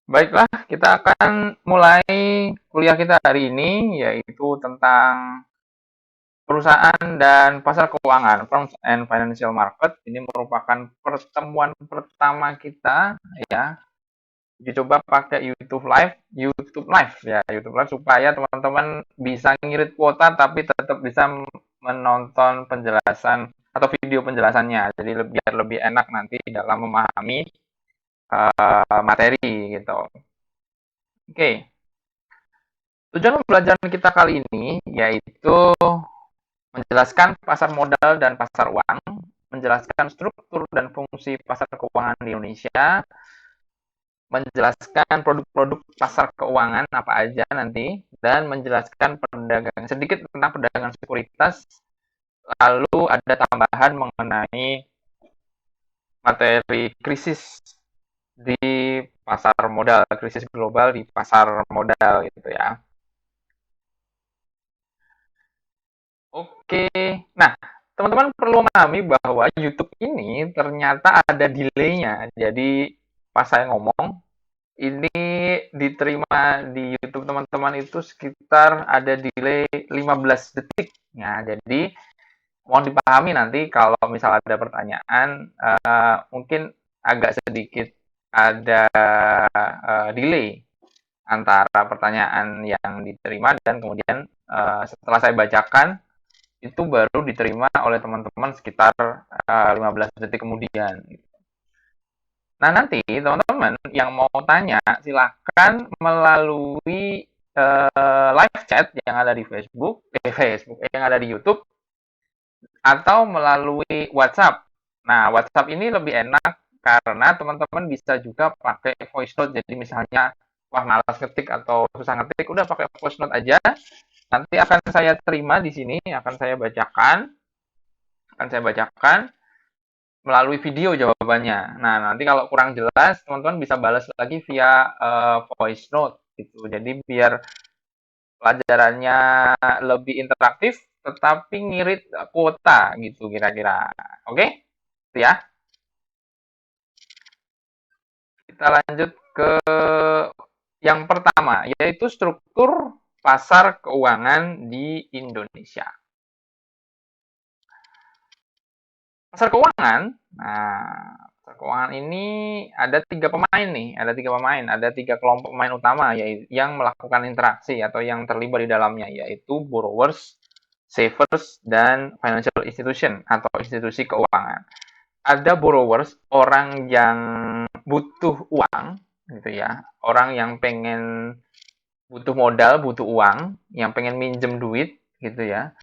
Baiklah, kita akan mulai kuliah kita hari ini, yaitu tentang perusahaan dan pasar keuangan, Firms and Financial Market. Ini merupakan pertemuan pertama kita, ya. Dicoba pakai YouTube Live supaya teman-teman bisa ngirit kuota tapi tetap bisa menonton penjelasan atau video penjelasannya. Jadi biar lebih enak nanti dalam memahami materi gitu. Oke. Tujuan pembelajaran kita kali ini yaitu menjelaskan pasar modal dan pasar uang, menjelaskan struktur dan fungsi pasar keuangan di Indonesia, menjelaskan produk-produk pasar keuangan apa aja nanti, dan menjelaskan sedikit tentang perdagangan sekuritas, lalu ada tambahan mengenai materi krisis di pasar modal, krisis global di pasar modal gitu ya. Oke, nah teman-teman perlu memahami bahwa YouTube ini ternyata ada delay-nya. Jadi pas saya ngomong, ini diterima di YouTube teman-teman itu sekitar ada delay 15 detik. Nah, jadi mohon dipahami nanti kalau misal ada pertanyaan, mungkin agak sedikit ada delay antara pertanyaan yang diterima dan kemudian setelah saya bacakan itu baru diterima oleh teman-teman sekitar 15 detik kemudian. Nah, nanti teman-teman yang mau tanya silahkan melalui live chat yang ada di yang ada di YouTube atau melalui WhatsApp. Nah, WhatsApp ini lebih enak karena teman-teman bisa juga pakai voice note. Jadi misalnya, wah malas ketik atau susah ngetik, udah pakai voice note aja. Nanti akan saya terima di sini, akan saya bacakan melalui video jawabannya. Nah, nanti kalau kurang jelas, teman-teman bisa balas lagi via voice note gitu. Jadi biar pelajarannya lebih interaktif, tetapi ngirit kuota gitu kira-kira. Oke? Itu ya. Kita lanjut ke yang pertama, yaitu struktur pasar keuangan di Indonesia. Pasar keuangan, nah, pasar keuangan ini ada tiga kelompok pemain utama yang melakukan interaksi atau yang terlibat di dalamnya, yaitu borrowers, savers, dan financial institution atau institusi keuangan. Ada borrowers, orang yang butuh uang, gitu ya, orang yang pengen butuh modal, butuh uang, yang pengen minjem duit, gitu ya.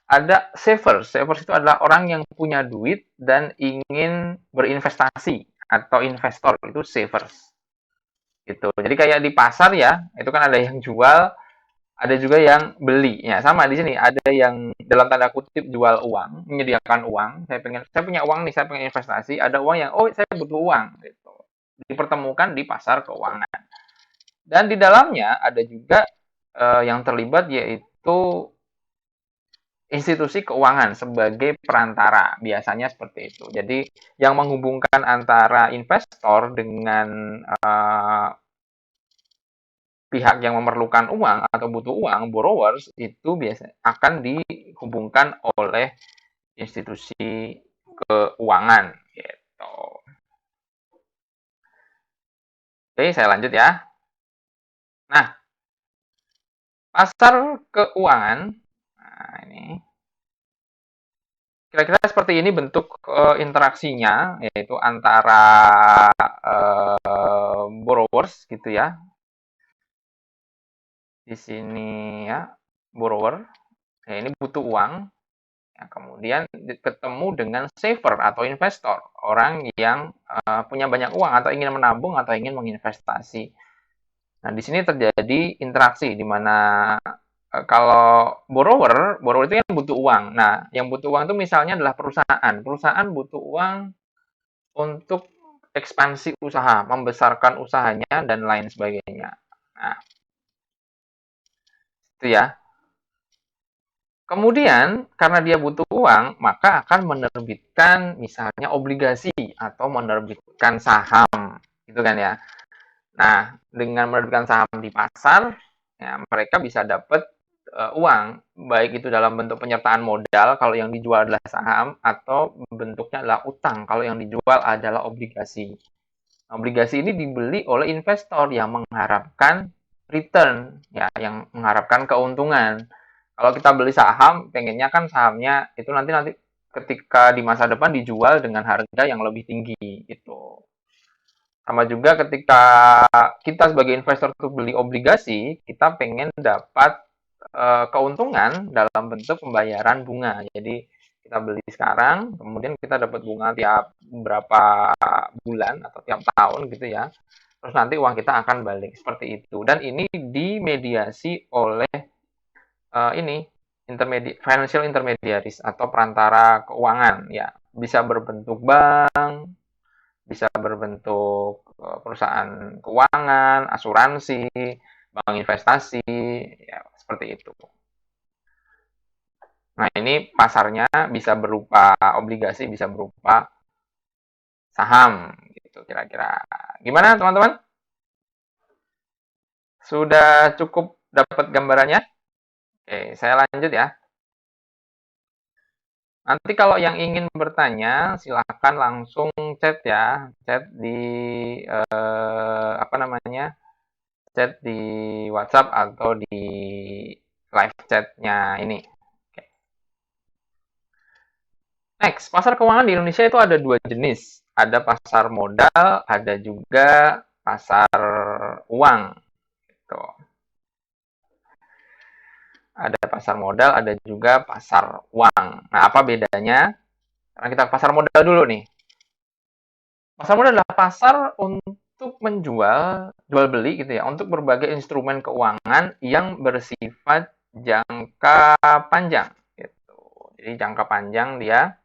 Ada savers. Savers itu adalah orang yang punya duit dan ingin berinvestasi atau investor, itu savers. Gitu. Jadi kayak di pasar ya, itu kan ada yang jual, ada juga yang beli. Ya, sama di sini ada yang dalam tanda kutip jual uang, menyediakan uang. Saya punya uang nih, saya pengen investasi. Ada uang yang saya butuh uang gitu. Dipertemukan di pasar keuangan. Dan di dalamnya ada juga yang terlibat yaitu institusi keuangan sebagai perantara, biasanya seperti itu. Jadi yang menghubungkan antara investor dengan pihak yang memerlukan uang atau butuh uang, borrowers, itu biasanya akan dihubungkan oleh institusi keuangan gitu. Oke, saya lanjut ya. Nah, pasar keuangan, nah ini kira-kira seperti ini bentuk interaksinya, yaitu antara borrowers gitu ya. Di sini ya, borrower, ya ini butuh uang, ya, kemudian ketemu dengan saver atau investor, orang yang punya banyak uang atau ingin menabung atau ingin menginvestasi. Nah, di sini terjadi interaksi di mana kalau borrower itu yang butuh uang. Nah, yang butuh uang itu misalnya adalah perusahaan. Perusahaan butuh uang untuk ekspansi usaha, membesarkan usahanya dan lain sebagainya. Nah, itu ya. Kemudian, karena dia butuh uang, maka akan menerbitkan misalnya obligasi atau menerbitkan saham, gitu kan ya. Nah, dengan menerbitkan saham di pasar, ya mereka bisa dapat uang, baik itu dalam bentuk penyertaan modal kalau yang dijual adalah saham atau bentuknya adalah utang kalau yang dijual adalah obligasi. Obligasi ini dibeli oleh investor yang mengharapkan return, ya, yang mengharapkan keuntungan. Kalau kita beli saham, pengennya kan sahamnya itu nanti nanti ketika di masa depan dijual dengan harga yang lebih tinggi gitu. Sama juga ketika kita sebagai investor tuh beli obligasi, kita pengen dapat keuntungan dalam bentuk pembayaran bunga. Jadi kita beli sekarang, kemudian kita dapat bunga tiap berapa bulan atau tiap tahun gitu ya. Terus nanti uang kita akan balik seperti itu. Dan ini dimediasi oleh ini financial intermediaries atau perantara keuangan ya. Bisa berbentuk bank, bisa berbentuk perusahaan keuangan, asuransi, bank investasi, ya seperti itu. Nah, ini pasarnya bisa berupa obligasi, bisa berupa saham, gitu kira-kira. Gimana teman-teman? Sudah cukup dapat gambarannya? Oke, saya lanjut ya. Nanti kalau yang ingin bertanya, silahkan langsung chat ya, chat di apa namanya, chat di WhatsApp atau di live chatnya ini. Oke. Next, pasar keuangan di Indonesia itu ada dua jenis. Ada pasar modal, ada juga pasar uang. Gitu. Ada pasar modal, ada juga pasar uang. Nah, apa bedanya? Karena kita ke pasar modal dulu nih. Pasar modal adalah pasar untuk menjual, jual beli gitu ya, untuk berbagai instrumen keuangan yang bersifat jangka panjang gitu. Jadi jangka panjang dia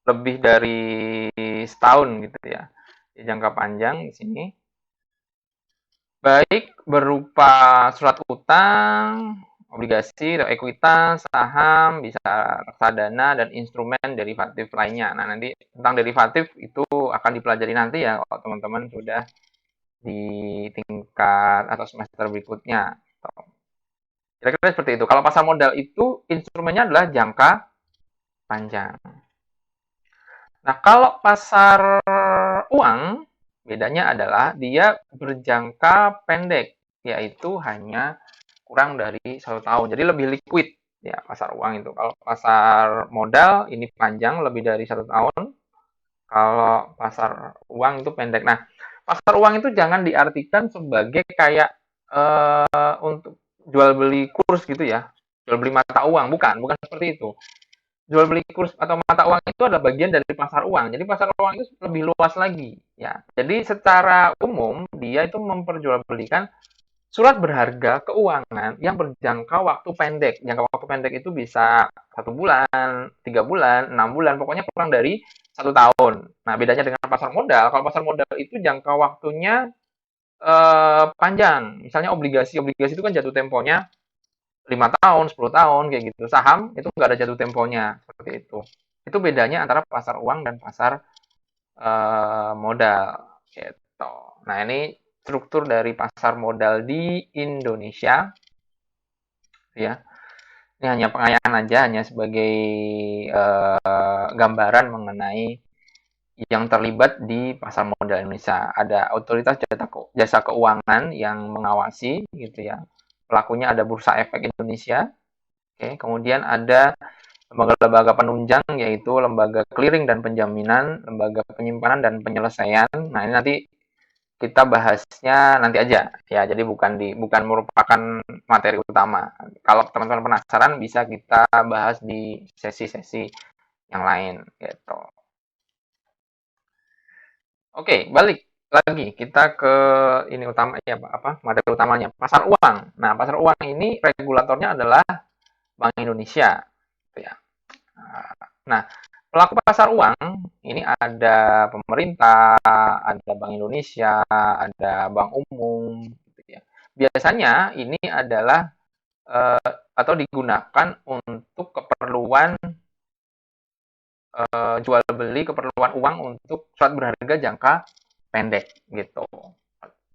lebih dari setahun gitu ya. Jadi jangka panjang di sini baik berupa surat utang, obligasi atau ekuitas, saham, bisa reksadana dan instrumen derivatif lainnya. Nah, nanti tentang derivatif itu akan dipelajari nanti ya kalau teman-teman sudah di tingkat atau semester berikutnya. Kira-kira seperti itu. Kalau pasar modal itu instrumennya adalah jangka panjang. Nah, kalau pasar uang, bedanya adalah dia berjangka pendek, yaitu hanya kurang dari 1 tahun. Jadi lebih liquid ya pasar uang itu. Kalau pasar modal ini panjang lebih dari 1 tahun. Kalau pasar uang itu pendek. Nah, pasar uang itu jangan diartikan sebagai kayak untuk jual beli kurs gitu ya. Jual beli mata uang, bukan seperti itu. Jual beli kurs atau mata uang itu adalah bagian dari pasar uang. Jadi pasar uang itu lebih luas lagi ya. Jadi secara umum dia itu memperjualbelikan surat berharga keuangan yang berjangka waktu pendek. Jangka waktu pendek itu bisa 1 bulan, 3 bulan, 6 bulan, pokoknya kurang dari 1 tahun. Nah, bedanya dengan pasar modal, kalau pasar modal itu jangka waktunya panjang. Misalnya obligasi, obligasi itu kan jatuh temponya 5 tahun, 10 tahun, kayak gitu. Saham itu nggak ada jatuh temponya, seperti itu. Itu bedanya antara pasar uang dan pasar modal. Gitu. Nah, ini struktur dari pasar modal di Indonesia. Ya, ini hanya pengayaan aja, hanya sebagai gambaran mengenai yang terlibat di pasar modal Indonesia. Ada otoritas jasa keuangan yang mengawasi, gitu ya. Pelakunya ada Bursa Efek Indonesia. Oke, kemudian ada lembaga-lembaga penunjang, yaitu lembaga clearing dan penjaminan, lembaga penyimpanan dan penyelesaian. Nah, ini nanti kita bahasnya nanti aja ya. Jadi bukan merupakan materi utama. Kalau teman-teman penasaran bisa kita bahas di sesi-sesi yang lain gitu. Oke, balik lagi kita ke ini utama ya apa materi utamanya pasar uang. Nah, pasar uang ini regulatornya adalah Bank Indonesia gitu ya. Nah, pelaku pasar uang ini ada pemerintah, ada Bank Indonesia, ada bank umum, gitu ya. Biasanya ini adalah atau digunakan untuk keperluan jual beli, keperluan uang untuk surat berharga jangka pendek gitu.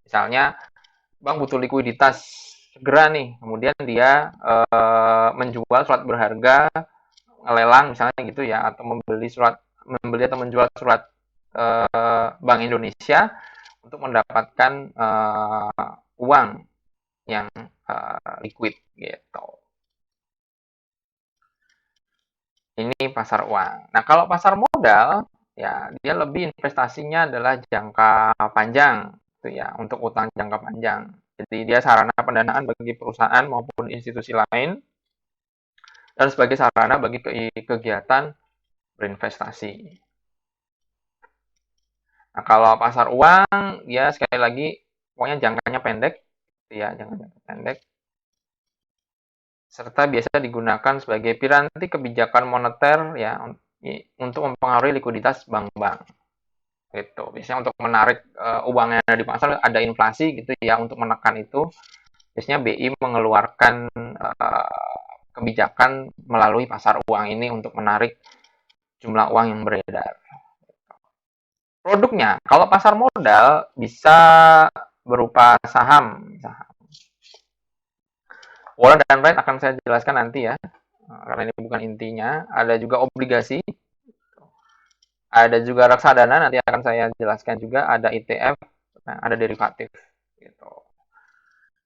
Misalnya bank butuh likuiditas segera nih, kemudian dia menjual surat berharga, ngelelang misalnya gitu ya, atau membeli atau menjual surat Bank Indonesia untuk mendapatkan uang yang liquid gitu. Ini pasar uang. Nah, kalau pasar modal, ya dia lebih investasinya adalah jangka panjang, gitu ya, untuk utang jangka panjang. Jadi dia sarana pendanaan bagi perusahaan maupun institusi lain, dan sebagai sarana bagi kegiatan berinvestasi. Nah, kalau pasar uang, ya sekali lagi, pokoknya jangkanya pendek, gitu ya, jangka pendek, serta biasa digunakan sebagai piranti kebijakan moneter ya untuk mempengaruhi likuiditas bank-bank. Gitu. Biasanya untuk menarik uang yang ada di pasar ada inflasi gitu ya, untuk menekan itu biasanya BI mengeluarkan kebijakan melalui pasar uang ini untuk menarik jumlah uang yang beredar. Produknya, kalau pasar modal bisa berupa saham. Warren dan Wright akan saya jelaskan nanti ya, karena ini bukan intinya. Ada juga obligasi, ada juga reksadana, nanti akan saya jelaskan juga. Ada ETF, nah, ada derivatif. Gitu.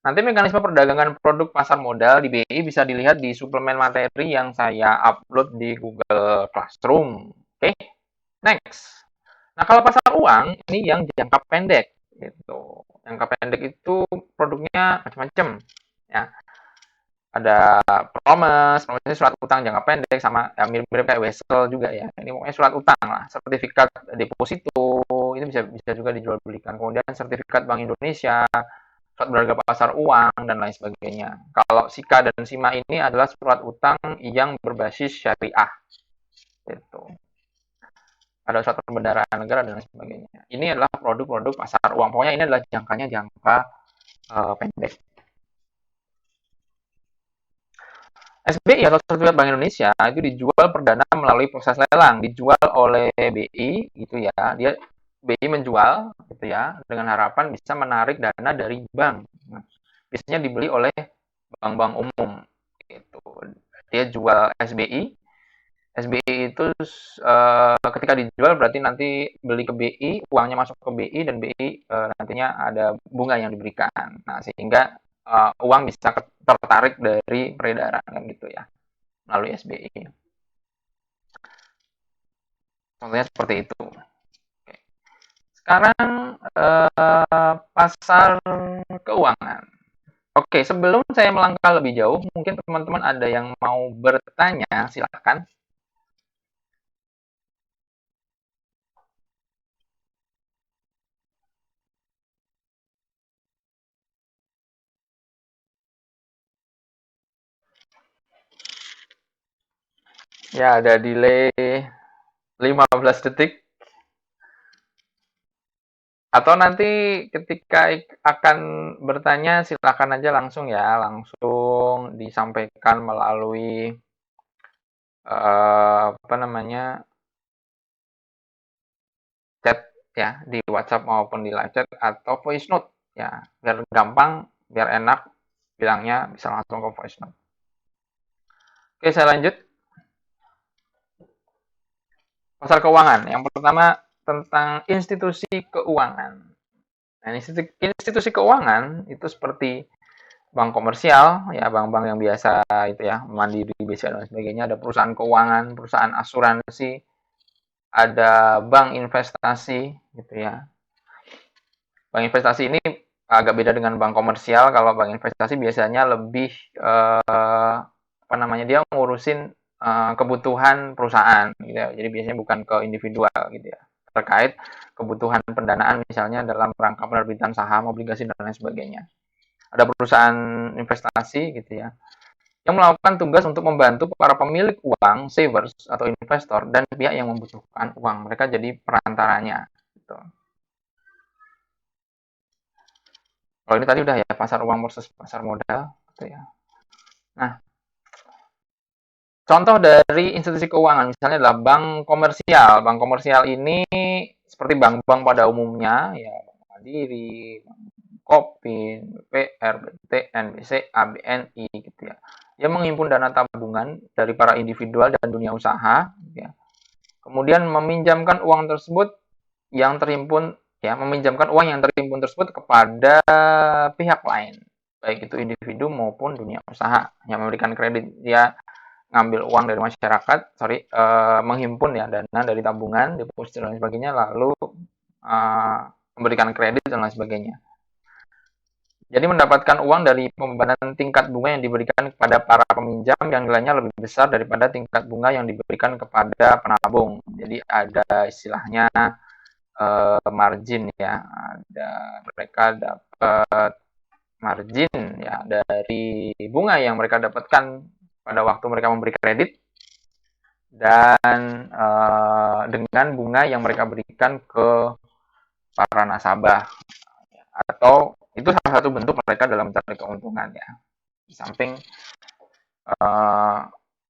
Nanti mekanisme perdagangan produk pasar modal di BI bisa dilihat di suplemen materi yang saya upload di Google Classroom. Oke, next. Nah, kalau pasar uang ini yang jangka pendek, gitu. Jangka pendek itu produknya macam-macam. Ya, ada promise surat utang jangka pendek sama ya, mirip-mirip kayak wesel juga ya. Ini pokoknya surat utang lah, sertifikat deposito ini bisa juga dijual belikan. Kemudian sertifikat Bank Indonesia, surat berharga pasar uang, dan lain sebagainya. Kalau SIKA dan SIMA ini adalah surat utang yang berbasis syariah. Gitu. Ada surat pembendaraan negara dan lain sebagainya. Ini adalah produk-produk pasar uang. Pokoknya ini adalah jangkanya jangka pendek. SBI atau Sertifikat Bank Indonesia itu dijual perdana melalui proses lelang, dijual oleh BI gitu ya. Dia BI menjual gitu ya dengan harapan bisa menarik dana dari bank. Biasanya dibeli oleh bank-bank umum gitu. Dia jual SBI. SBI itu ketika dijual berarti nanti beli ke BI, uangnya masuk ke BI dan BI nantinya ada bunga yang diberikan. Nah, sehingga uang bisa tertarik dari peredaran kan gitu ya melalui SBI. Contohnya seperti itu. Sekarang pasar keuangan. Oke, sebelum saya melangkah lebih jauh, mungkin teman-teman ada yang mau bertanya, silakan. Ya, ada delay 15 detik. Atau nanti ketika akan bertanya, silakan aja langsung ya, langsung disampaikan melalui apa namanya chat ya di WhatsApp maupun di live chat atau voice note ya, biar gampang, biar enak bilangnya bisa langsung ke voice note. Oke, saya lanjut. Pasar keuangan. Yang pertama tentang institusi keuangan. Nah, institusi keuangan itu seperti bank komersial, ya bank-bank yang biasa itu ya, Mandiri, BCA dan sebagainya. Ada perusahaan keuangan, perusahaan asuransi, ada bank investasi, gitu ya. Bank investasi ini agak beda dengan bank komersial. Kalau bank investasi biasanya lebih apa namanya dia ngurusin kebutuhan perusahaan, gitu ya. Jadi biasanya bukan ke individual, gitu ya. Terkait kebutuhan pendanaan misalnya dalam rangka penerbitan saham, obligasi dan lain sebagainya. Ada perusahaan investasi, gitu ya, yang melakukan tugas untuk membantu para pemilik uang, savers atau investor, dan pihak yang membutuhkan uang. Mereka jadi perantaranya. Gitu. Kalau ini tadi udah ya, pasar uang versus pasar modal. Gitu ya. Nah, contoh dari institusi keuangan misalnya adalah bank komersial. Bank komersial ini seperti bank-bank pada umumnya, ya Bank Mandiri, Bank Kopin, BPR, BTN, BCA, BNI gitu ya. Dia menghimpun dana tabungan dari para individual dan dunia usaha, ya. Kemudian meminjamkan uang tersebut yang terhimpun ya, meminjamkan uang yang terhimpun tersebut kepada pihak lain, baik itu individu maupun dunia usaha yang memberikan kredit. Dia ngambil uang dari masyarakat, menghimpun ya dana dari tabungan, deposito dan sebagainya, lalu memberikan kredit dan lain sebagainya. Jadi mendapatkan uang dari pembebanan tingkat bunga yang diberikan kepada para peminjam yang nilainya lebih besar daripada tingkat bunga yang diberikan kepada penabung. Jadi ada istilahnya margin ya, ada mereka dapat margin ya dari bunga yang mereka dapatkan pada waktu mereka memberi kredit dan dengan bunga yang mereka berikan ke para nasabah, atau itu salah satu bentuk mereka dalam mencari keuntungan ya. Di samping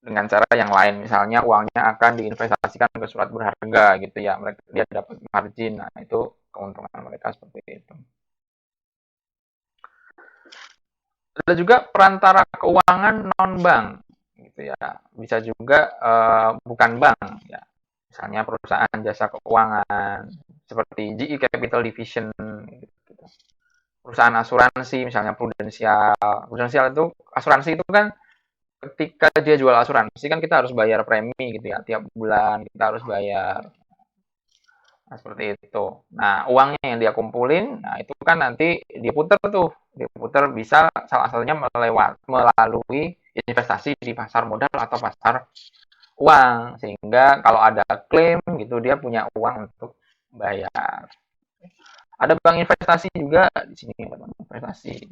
dengan cara yang lain, misalnya uangnya akan diinvestasikan ke surat berharga gitu ya, mereka dia dapat margin, nah itu keuntungan mereka seperti itu. Ada juga perantara keuangan non bank gitu ya, bisa juga bukan bank ya, misalnya perusahaan jasa keuangan seperti GE Capital Division gitu. Perusahaan asuransi misalnya Prudensial. Prudensial itu asuransi itu kan ketika dia jual asuransi kan kita harus bayar premi gitu ya, tiap bulan kita harus bayar. Nah, seperti itu. Nah, uangnya yang dia kumpulin, nah itu kan nanti diputar tuh, diputar bisa salah satunya melalui investasi di pasar modal atau pasar uang, sehingga kalau ada klaim gitu dia punya uang untuk bayar. Ada bank investasi juga di sini, ada bank investasi.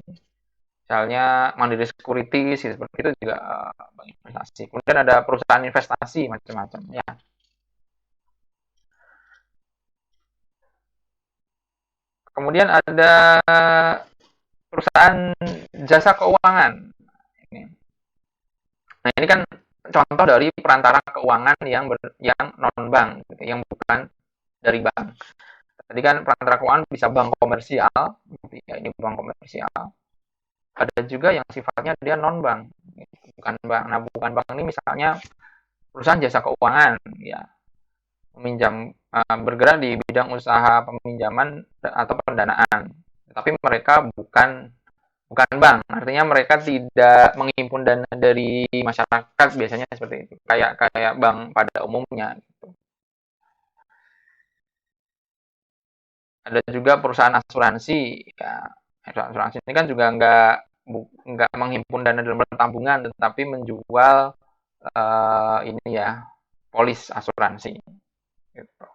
Misalnya Mandiri Securities seperti itu juga bank investasi. Kemudian ada perusahaan investasi macam-macam ya. Kemudian ada perusahaan jasa keuangan. Nah, ini kan contoh dari perantara keuangan yang non bank, gitu, yang bukan dari bank. Tadi kan perantara keuangan bisa bank komersial, gitu ya, ini bank komersial. Ada juga yang sifatnya dia non bank, bukan bank. Nah, bukan bank ini misalnya perusahaan jasa keuangan, ya, bergerak di bidang usaha peminjaman atau pendanaan, tapi mereka bukan bukan bank, artinya mereka tidak menghimpun dana dari masyarakat, biasanya seperti itu, kayak kayak bank pada umumnya gitu. Ada juga perusahaan asuransi ya, asuransi ini kan juga nggak menghimpun dana dalam tabungan, tetapi menjual ini ya, polis asuransi gitu,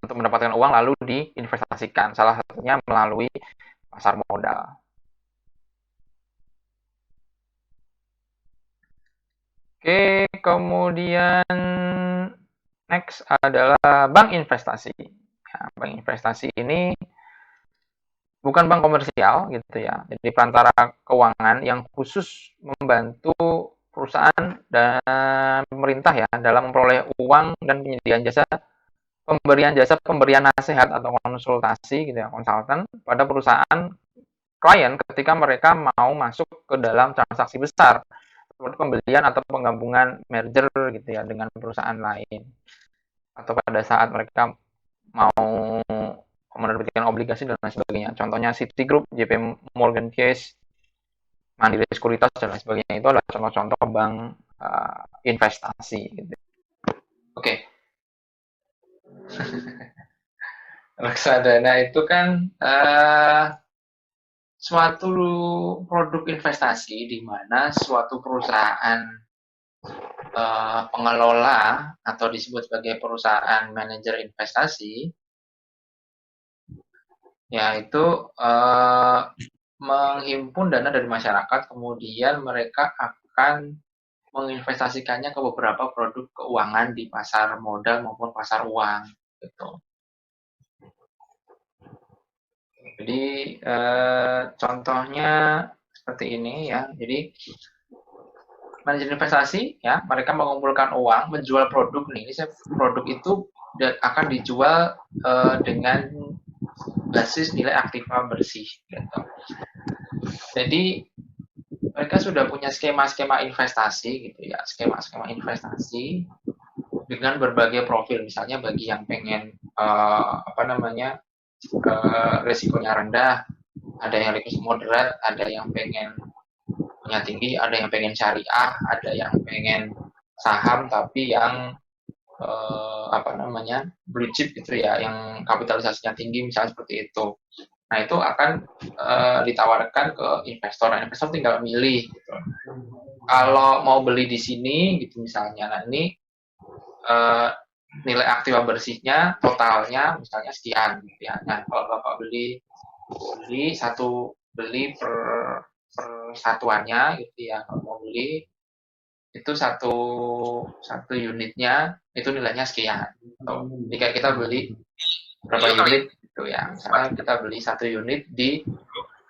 untuk mendapatkan uang lalu diinvestasikan, salah satunya melalui pasar modal. Oke, kemudian next adalah bank investasi. Nah, bank investasi ini bukan bank komersial gitu ya. Jadi perantara keuangan yang khusus membantu perusahaan dan pemerintah ya dalam memperoleh uang dan penyediaan jasa pemberian nasihat atau konsultasi gitu ya, konsultan pada perusahaan klien ketika mereka mau masuk ke dalam transaksi besar seperti pembelian atau penggabungan merger gitu ya dengan perusahaan lain, atau pada saat mereka mau menerbitkan obligasi dan lain sebagainya. Contohnya Citigroup, JP Morgan Chase, Mandiri Sekuritas dan lain sebagainya, itu adalah contoh-contoh bank investasi. Gitu. Oke, reksadana itu kan suatu produk investasi di mana suatu perusahaan pengelola atau disebut sebagai perusahaan manajer investasi, yaitu menghimpun dana dari masyarakat, kemudian mereka akan menginvestasikannya ke beberapa produk keuangan di pasar modal maupun pasar uang gitu. Jadi contohnya seperti ini ya. Jadi manajer investasi ya, mereka mengumpulkan uang, menjual produk nih. Ini produk itu dan akan dijual dengan basis nilai aktiva bersih gitu. Jadi mereka sudah punya skema-skema investasi gitu ya, skema-skema investasi dengan berbagai profil. Misalnya bagi yang pengen apa namanya resikonya rendah, ada yang risiko moderat, ada yang pengen punya tinggi, ada yang pengen syariah, ada yang pengen saham tapi yang apa namanya blue chip gitu ya, yang kapitalisasinya tinggi misalnya seperti itu. Nah itu akan ditawarkan ke investor. Nah, investor tinggal milih gitu. Kalau mau beli di sini gitu misalnya, nah ini eh, nilai aktiva bersihnya totalnya misalnya sekian gitu ya. Nah kalau bapak beli beli per satuannya gitu ya. Kalau mau beli itu satu satu unitnya itu nilainya sekian. Jika kita beli berapa unit gitu ya, misalnya kita beli satu unit di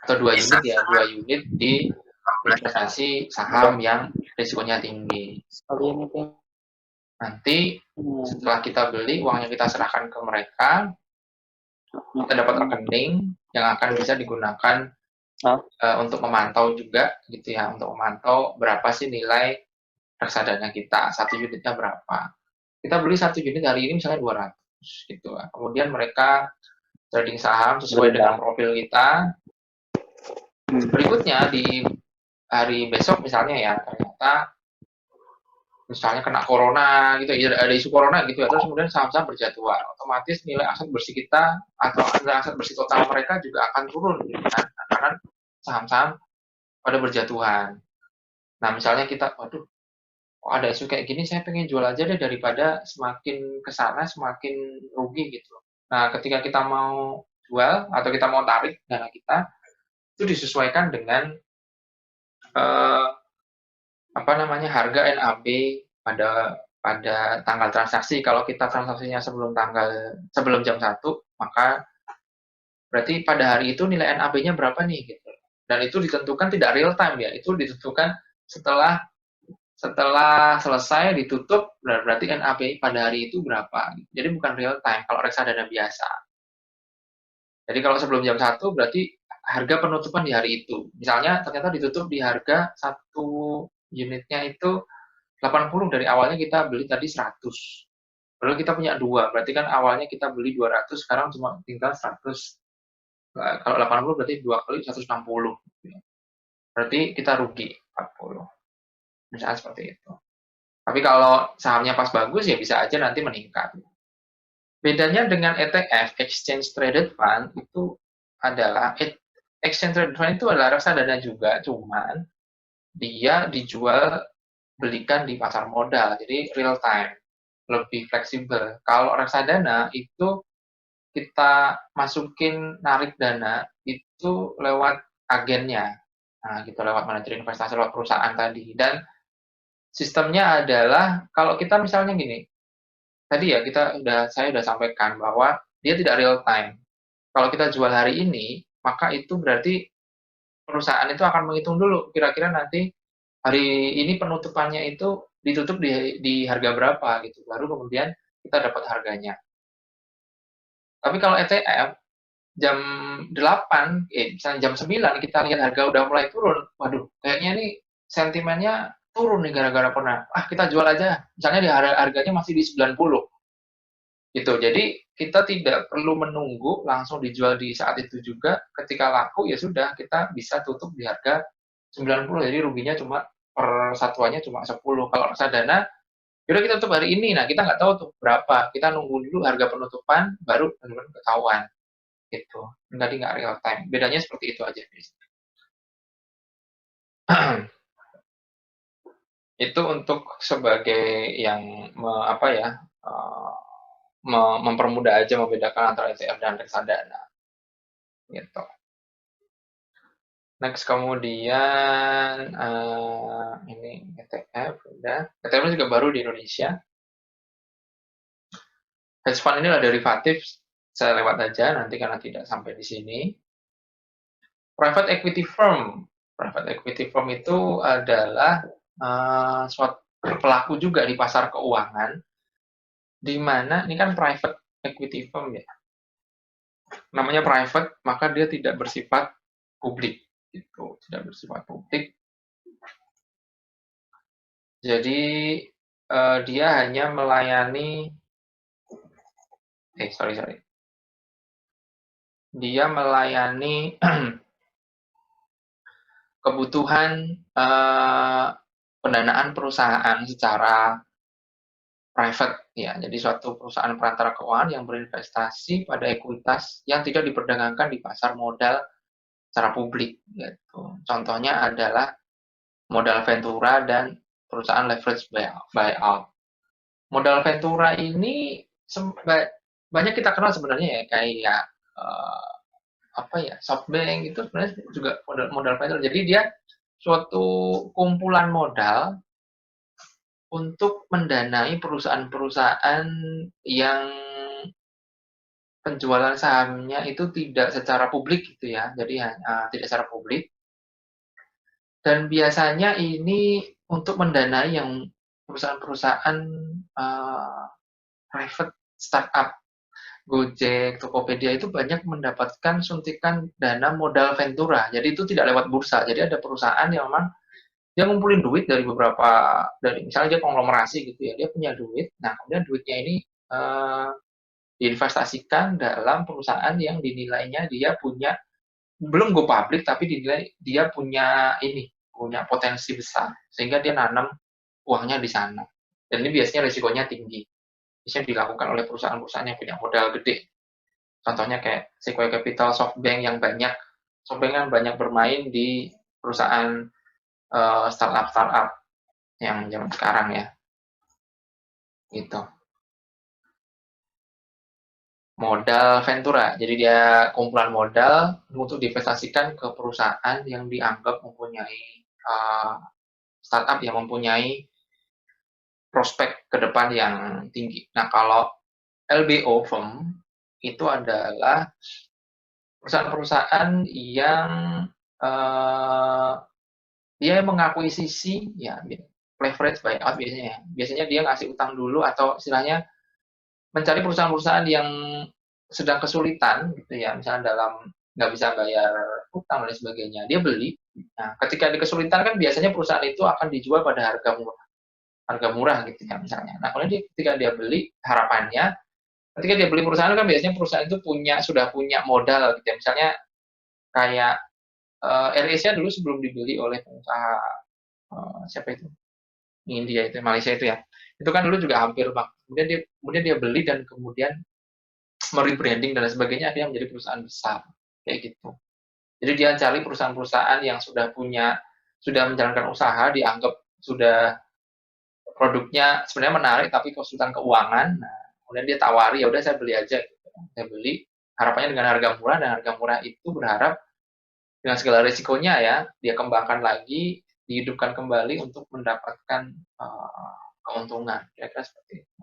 atau dua unit ya, dua unit di investasi saham yang risikonya tinggi. Nanti setelah kita beli, uangnya kita serahkan ke mereka, kita dapat rekening yang akan bisa digunakan untuk memantau juga gitu ya, untuk memantau berapa sih nilai reksadana kita, satu unitnya berapa. Kita beli satu unit hari ini misalnya 200 gitu. Kemudian mereka trading saham sesuai dengan profil kita. Berikutnya di hari besok misalnya ya, ternyata misalnya kena corona gitu ya, ada isu corona gitu ya, terus kemudian saham-saham berjatuhan, otomatis nilai aset bersih kita atau nilai aset bersih total mereka juga akan turun gitu kan, karena saham-saham pada berjatuhan. Nah misalnya kita, waduh, kok ada isu kayak gini, saya pengen jual aja deh daripada semakin ke sana semakin rugi gitu. Nah ketika kita mau jual atau kita mau tarik dana kita, itu disesuaikan dengan eh, apa namanya harga NAB pada pada tanggal transaksi. Kalau kita transaksinya sebelum jam 1, maka berarti pada hari itu nilai NAB-nya berapa nih gitu. Dan itu ditentukan tidak real time ya, itu ditentukan setelah setelah selesai ditutup, berarti NAB pada hari itu berapa. Jadi bukan real time kalau reksadana biasa. Jadi kalau sebelum jam 1 berarti harga penutupan di hari itu. Misalnya ternyata ditutup di harga satu unitnya itu 80, dari awalnya kita beli tadi 100. Lalu kita punya dua, berarti kan awalnya kita beli 200, sekarang cuma tinggal 100. Nah, kalau 80 berarti 2 kali 160. Berarti kita rugi 40. Misalnya seperti itu. Tapi kalau sahamnya pas bagus ya bisa aja nanti meningkat. Bedanya dengan ETF, Exchange Traded Fund, itu adalah Exchange Traded Fund itu adalah reksadana juga, cuman dia dijual belikan di pasar modal, jadi real time, lebih fleksibel. Kalau reksadana itu kita masukin narik dana itu lewat agennya, nah gitu lewat manajer investasi lewat perusahaan tadi. Dan sistemnya adalah kalau kita misalnya gini, tadi ya saya udah sampaikan bahwa dia tidak real time. Kalau kita jual hari ini, maka itu berarti perusahaan itu akan menghitung dulu kira-kira nanti hari ini penutupannya itu ditutup di harga berapa gitu. Baru kemudian kita dapat harganya. Tapi kalau ETF jam 8, misalnya jam 9 kita lihat harga udah mulai turun. Waduh, kayaknya nih sentimennya turun nih gara-gara pernah. Ah, kita jual aja. Misalnya di harganya masih di 90. Gitu. Jadi kita tidak perlu menunggu langsung dijual di saat itu juga. Ketika laku ya sudah kita bisa tutup di harga 90. Jadi ruginya cuma per satuannya cuma 10. Kalau reksadana, yaudah kita tutup hari ini. Nah, kita nggak tahu tuh berapa. Kita nunggu dulu harga penutupan baru benar-benar ketahuan. Gitu. Tadi nggak real time. Bedanya seperti itu aja. Itu untuk sebagai yang apa ya, mempermudah aja membedakan antara ETF dan reksadana. Gitu. Next kemudian ini ETF udah. ETF juga baru di Indonesia. Hedge fund ini adalah derivatif, saya lewat aja nanti karena tidak sampai di sini. Private equity firm. Private equity firm itu adalah suatu pelaku juga di pasar keuangan di mana ini kan private equity firm ya. Namanya private, maka dia tidak bersifat publik. Itu tidak bersifat publik. Jadi dia hanya melayani sorry. Dia melayani kebutuhan pendanaan perusahaan secara private ya. Jadi suatu perusahaan perantara keuangan yang berinvestasi pada ekuitas yang tidak diperdagangkan di pasar modal secara publik gitu. Contohnya adalah modal ventura dan perusahaan leverage buyout. Modal ventura ini banyak kita kenal sebenarnya ya, kayak apa ya, SoftBank itu sebenarnya juga modal ventura. Jadi dia suatu kumpulan modal untuk mendanai perusahaan-perusahaan yang penjualan sahamnya itu tidak secara publik gitu ya. Jadi tidak secara publik. Dan biasanya ini untuk mendanai yang perusahaan-perusahaan private startup. Gojek, Tokopedia itu banyak mendapatkan suntikan dana modal ventura. Jadi itu tidak lewat bursa. Jadi ada perusahaan yang memang dia ngumpulin duit dari dari misalnya dia konglomerasi gitu ya, dia punya duit. Nah, kemudian duitnya ini diinvestasikan dalam perusahaan yang dinilainya dia punya belum go public tapi dinilai dia punya potensi besar sehingga dia nanam uangnya di sana. Dan ini biasanya risikonya tinggi. Biasanya dilakukan oleh perusahaan-perusahaan yang punya modal gede. Contohnya kayak Sequoia Capital, SoftBank yang banyak SoftBank kan banyak bermain di perusahaan startup yang zaman sekarang ya, gitu. Modal ventura, jadi dia kumpulan modal untuk diinvestasikan ke perusahaan yang dianggap mempunyai startup yang mempunyai prospek ke depan yang tinggi. Nah, kalau LBO firm itu adalah perusahaan-perusahaan yang uh, dia mengakuisisi ya leverage buyout biasanya. Biasanya dia ngasih utang dulu atau istilahnya mencari perusahaan-perusahaan yang sedang kesulitan gitu ya, misalnya dalam nggak bisa bayar utang dan sebagainya, dia beli. Nah, ketika di kesulitan kan biasanya perusahaan itu akan dijual pada harga murah gitu ya misalnya. Nah, kemudian ketika dia beli, harapannya ketika dia beli perusahaan kan biasanya perusahaan itu sudah punya modal gitu ya. Misalnya kayak AirAsia dulu sebelum dibeli oleh pengusaha siapa itu? India itu, Malaysia itu ya. Itu kan dulu juga hampir kemudian dia beli dan kemudian merebranding dan sebagainya dia menjadi perusahaan besar kayak gitu. Jadi dia cari perusahaan-perusahaan yang sudah menjalankan usaha dianggap sudah produknya sebenarnya menarik tapi kesulitan keuangan. Nah, kemudian dia tawari ya udah saya beli aja gitu. Saya beli harapannya dengan harga murah dan harga murah itu berharap dengan segala risikonya ya dia kembangkan lagi, dihidupkan kembali untuk mendapatkan keuntungan. Kira-kira seperti itu.